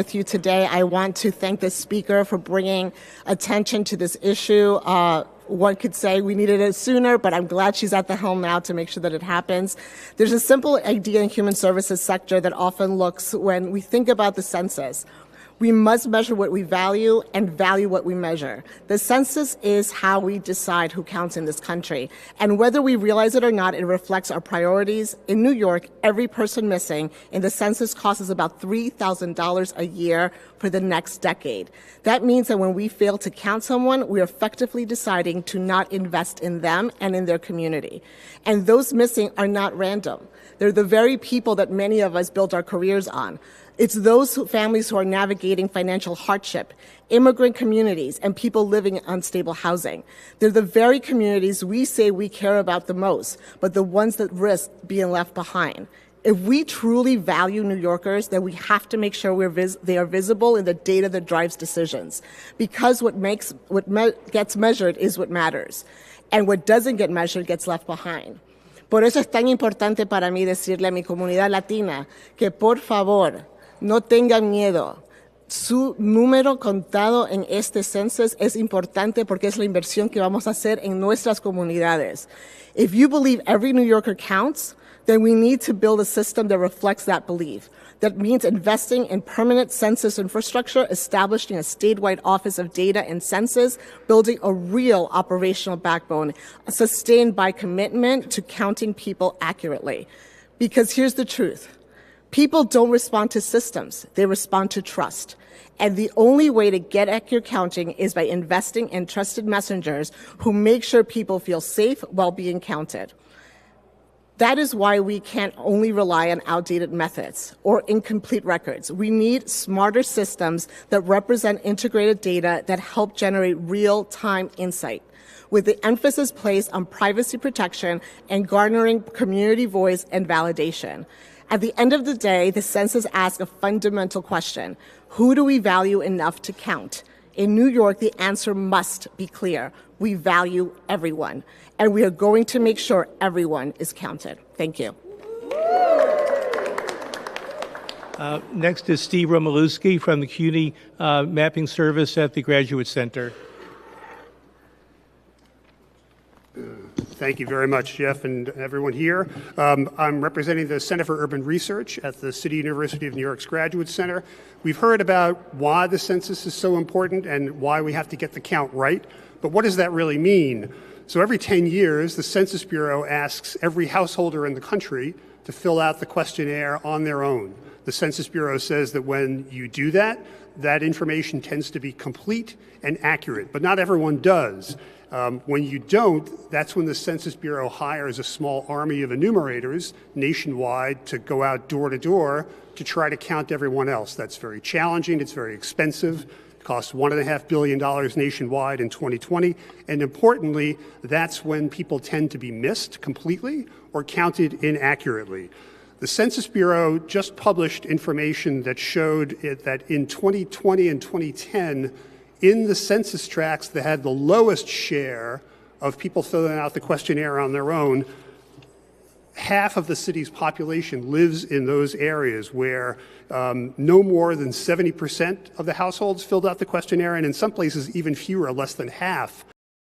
with you today. I want to thank the speaker for bringing attention to this issue. One could say we needed it sooner, but I'm glad she's at the helm now to make sure that it happens. There's a simple idea in human services sector that often looks when we think about the census. We must measure what we value and value what we measure. The census is how we decide who counts in this country. And whether we realize it or not, it reflects our priorities. In New York, every person missing in the census costs us about $3,000 a year for the next decade. That means that when we fail to count someone, we're effectively deciding to not invest in them and in their community. And those missing are not random. They're the very people that many of us built our careers on. It's those families who are navigating financial hardship, immigrant communities, and people living in unstable housing. They're the very communities we say we care about the most, but the ones that risk being left behind. If we truly value New Yorkers, then we have to make sure they are visible in the data that drives decisions. Because what gets measured is what matters. And what doesn't get measured gets left behind. Por eso es tan importante para mí decirle a mi comunidad latina que por favor, no tengan miedo. Su número contado en este census es importante porque es la inversión que vamos a hacer en nuestras comunidades. If you believe every New Yorker counts, then we need to build a system that reflects that belief. That means investing in permanent census infrastructure, establishing a statewide office of data and census, building a real operational backbone, sustained by commitment to counting people accurately. Because here's the truth. People don't respond to systems, they respond to trust. And the only way to get accurate counting is by investing in trusted messengers who make sure people feel safe while being counted. That is why we can't only rely on outdated methods or incomplete records. We need smarter systems that represent integrated data that help generate real-time insight, with the emphasis placed on privacy protection and garnering community voice and validation. At the end of the day, the census asks a fundamental question. Who do we value enough to count? In New York, the answer must be clear. We value everyone, and we are going to make sure everyone is counted. Thank you. Next is Steve Romalewski from the CUNY Mapping Service at the Graduate Center. Thank you very much, Jeff, and everyone here. I'm representing the Center for Urban Research at the City University of New York's Graduate Center. We've heard about why the census is so important and why we have to get the count right, but what does that really mean? So every 10 years, the Census Bureau asks every householder in the country to fill out the questionnaire on their own. The Census Bureau says that when you do that, that information tends to be complete and accurate, but not everyone does. When you don't, that's when the Census Bureau hires a small army of enumerators nationwide to go out door to door to try to count everyone else. That's very challenging. It's very expensive. It costs $1.5 billion nationwide in 2020. And importantly, that's when people tend to be missed completely or counted inaccurately. The Census Bureau just published information that showed that in 2020 and 2010, in the census tracts that had the lowest share of people filling out the questionnaire on their own, half of the city's population lives in those areas where no more than 70% of the households filled out the questionnaire, and in some places even fewer, less than half